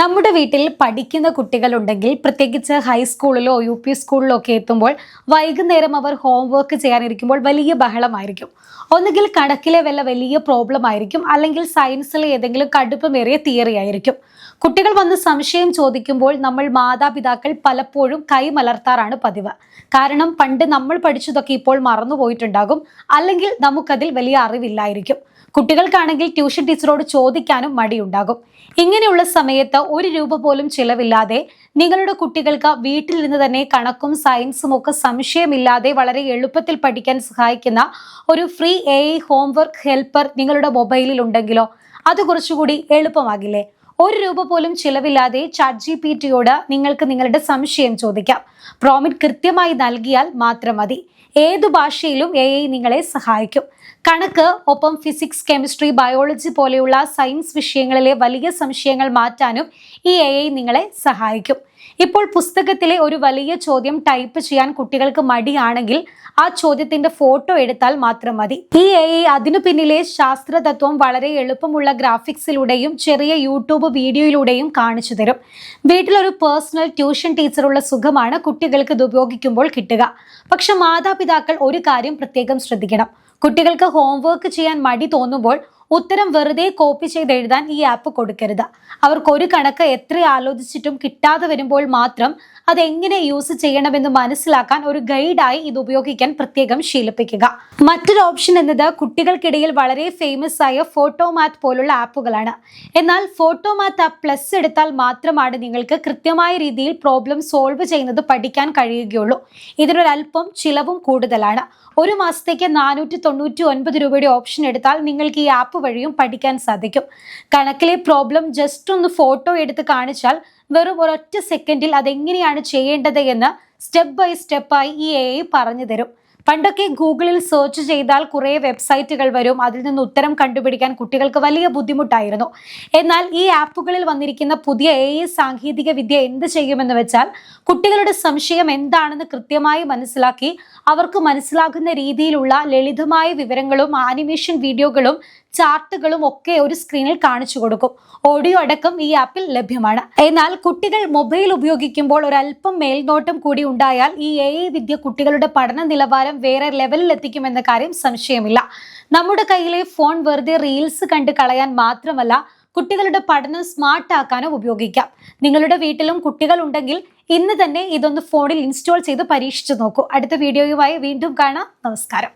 നമ്മുടെ വീട്ടിൽ പഠിക്കുന്ന കുട്ടികളുണ്ടെങ്കിൽ പ്രത്യേകിച്ച് ഹൈസ്കൂളിലോ യു.പി. സ്കൂളിലോ ഒക്കെ എത്തുമ്പോൾ വൈകുന്നേരം അവർ ഹോംവർക്ക് ചെയ്യാനിരിക്കുമ്പോൾ വലിയ ബഹളമായിരിക്കും. ഒന്നുകിൽ കണക്കിലെ വലിയ പ്രോബ്ലം ആയിരിക്കും, അല്ലെങ്കിൽ സയൻസിലെ ഏതെങ്കിലും കടുപ്പമേറിയ തിയറി ആയിരിക്കും. കുട്ടികൾ വന്ന് സംശയം ചോദിക്കുമ്പോൾ നമ്മൾ മാതാപിതാക്കൾ പലപ്പോഴും കൈമലർത്താറാണ് പതിവ്. കാരണം പണ്ട് നമ്മൾ പഠിച്ചതൊക്കെ ഇപ്പോൾ മറന്നുപോയിട്ടുണ്ടാകും, അല്ലെങ്കിൽ നമുക്കതിൽ വലിയ അറിവില്ലായിരിക്കും. കുട്ടികൾക്കാണെങ്കിൽ ട്യൂഷൻ ടീച്ചറോട് ചോദിക്കാനും മടിയുണ്ടാകും. ഇങ്ങനെയുള്ള സമയത്ത് ₹1 പോലും ചിലവില്ലാതെ നിങ്ങളുടെ കുട്ടികൾക്ക് വീട്ടിൽ നിന്ന് തന്നെ കണക്കും സയൻസും ഒക്കെ സംശയമില്ലാതെ വളരെ എളുപ്പത്തിൽ പഠിക്കാൻ സഹായിക്കുന്ന ഒരു ഫ്രീ AI ഹോംവർക്ക് ഹെൽപ്പർ നിങ്ങളുടെ മൊബൈലിൽ ഉണ്ടെങ്കിലോ അത് കുറച്ചുകൂടി എളുപ്പമാകില്ലേ? ₹1 പോലും ചിലവില്ലാതെ ChatGPTയോട് നിങ്ങൾക്ക് നിങ്ങളുടെ സംശയം ചോദിക്കാം. പ്രോമിറ്റ് കൃത്യമായി നൽകിയാൽ മാത്രം മതി. ഏതു ഭാഷയിലും AI നിങ്ങളെ സഹായിക്കും. കണക്ക്, ഒപ്പം ഫിസിക്സ്, കെമിസ്ട്രി, ബയോളജി പോലെയുള്ള സയൻസ് വിഷയങ്ങളിലെ വലിയ സംശയങ്ങൾ മാറ്റാനും ഈ AI നിങ്ങളെ സഹായിക്കും. ഇപ്പോൾ പുസ്തകത്തിലെ ഒരു വലിയ ചോദ്യം ടൈപ്പ് ചെയ്യാൻ കുട്ടികൾക്ക് മടിയാണെങ്കിൽ ആ ചോദ്യത്തിന്റെ ഫോട്ടോ എടുത്താൽ മാത്രം മതി. ഈ AI അതിനു പിന്നിലെ ശാസ്ത്രതത്വം വളരെ എളുപ്പമുള്ള ഗ്രാഫിക്സിലൂടെയും ചെറിയ യൂട്യൂബ് വീഡിയോയിലൂടെയും കാണിച്ചു തരും. വീട്ടിലൊരു പേഴ്സണൽ ട്യൂഷൻ ടീച്ചറുള്ള സുഖമാണ് കുട്ടികൾക്ക് ഇത് ഉപയോഗിക്കുമ്പോൾ കിട്ടുക. പക്ഷെ മാതാപിതാക്കൾ ഒരു കാര്യം പ്രത്യേകം ശ്രദ്ധിക്കണം. കുട്ടികൾക്ക് ഹോംവർക്ക് ചെയ്യാൻ മടി തോന്നുമ്പോൾ ഉത്തരം വെറുതെ കോപ്പി ചെയ്ത് എഴുതാൻ ഈ ആപ്പ് കൊടുക്കരുത്. അവർക്കൊരു കണക്ക് എത്ര ആലോചിച്ചിട്ടും കിട്ടാതെ വരുമ്പോൾ മാത്രം അതെങ്ങനെ യൂസ് ചെയ്യണമെന്ന് മനസ്സിലാക്കാൻ ഒരു ഗൈഡായി ഇത് ഉപയോഗിക്കാൻ പ്രത്യേകം ശീലിപ്പിക്കുക. മറ്റൊരു ഓപ്ഷൻ എന്നത് കുട്ടികൾക്കിടയിൽ വളരെ ഫേമസ് ആയ ഫോട്ടോമാറ്റ് പോലുള്ള ആപ്പുകളാണ്. എന്നാൽ ഫോട്ടോമാറ്റ് ആപ്പ് പ്ലസ് എടുത്താൽ മാത്രമാണ് നിങ്ങൾക്ക് കൃത്യമായ രീതിയിൽ പ്രോബ്ലം സോൾവ് ചെയ്യുന്നത് പഠിക്കാൻ കഴിയുകയുള്ളൂ. ഇതിനൊരൽപ്പം ചിലവും കൂടുതലാണ്. ഒരു മാസത്തേക്ക് ₹499 ഓപ്ഷൻ എടുത്താൽ നിങ്ങൾക്ക് ഈ ആപ്പ് വഴിയും പഠിക്കാൻ സാധിക്കും. കണക്കിലെ പ്രോബ്ലം ജസ്റ്റ് ഒന്ന് ഫോട്ടോ എടുത്ത് കാണിച്ചാൽ വെറും ഒരൊറ്റ സെക്കൻഡിൽ അതെങ്ങനെയാണ് ചെയ്യേണ്ടത് എന്ന് സ്റ്റെപ്പ് ബൈ സ്റ്റെപ്പായി ഈ AI പറഞ്ഞു തരും. പണ്ടൊക്കെ ഗൂഗിളിൽ സെർച്ച് ചെയ്താൽ കുറേ വെബ്സൈറ്റുകൾ വരും. അതിൽ നിന്ന് ഉത്തരം കണ്ടുപിടിക്കാൻ കുട്ടികൾക്ക് വലിയ ബുദ്ധിമുട്ടായിരുന്നു. എന്നാൽ ഈ ആപ്പുകളിൽ വന്നിരിക്കുന്ന പുതിയ AI സാങ്കേതിക വിദ്യ എന്ത് ചെയ്യുമെന്ന് വെച്ചാൽ കുട്ടികളുടെ സംശയം എന്താണെന്ന് കൃത്യമായി മനസ്സിലാക്കി അവർക്ക് മനസ്സിലാകുന്ന രീതിയിലുള്ള ലളിതമായ വിവരങ്ങളും ആനിമേഷൻ വീഡിയോകളും ചാർട്ടുകളും ഒക്കെ ഒരു സ്ക്രീനിൽ കാണിച്ചു കൊടുക്കും. ഓഡിയോ അടക്കം ഈ ആപ്പിൽ ലഭ്യമാണ്. എന്നാൽ കുട്ടികൾ മൊബൈൽ ഉപയോഗിക്കുമ്പോൾ ഒരല്പം മേൽനോട്ടം കൂടി ഉണ്ടായാൽ ഈ AI വിദ്യ കുട്ടികളുടെ പഠന നിലവാരം വേറെ ലെവലിൽ എത്തിക്കുമെന്ന കാര്യം സംശയമില്ല. നമ്മുടെ കയ്യിലെ ഫോൺ വെറുതെ റീൽസ് കണ്ട് കളയാൻ മാത്രമല്ല, കുട്ടികളുടെ പഠനം സ്മാർട്ട് ആക്കാനും ഉപയോഗിക്കാം. നിങ്ങളുടെ വീട്ടിലും കുട്ടികൾ ഉണ്ടെങ്കിൽ ഇന്ന് തന്നെ ഇതൊന്ന് ഫോണിൽ ഇൻസ്റ്റാൾ ചെയ്ത് പരീക്ഷിച്ചു നോക്കൂ. അടുത്ത വീഡിയോയുമായി വീണ്ടും കാണാം. നമസ്കാരം.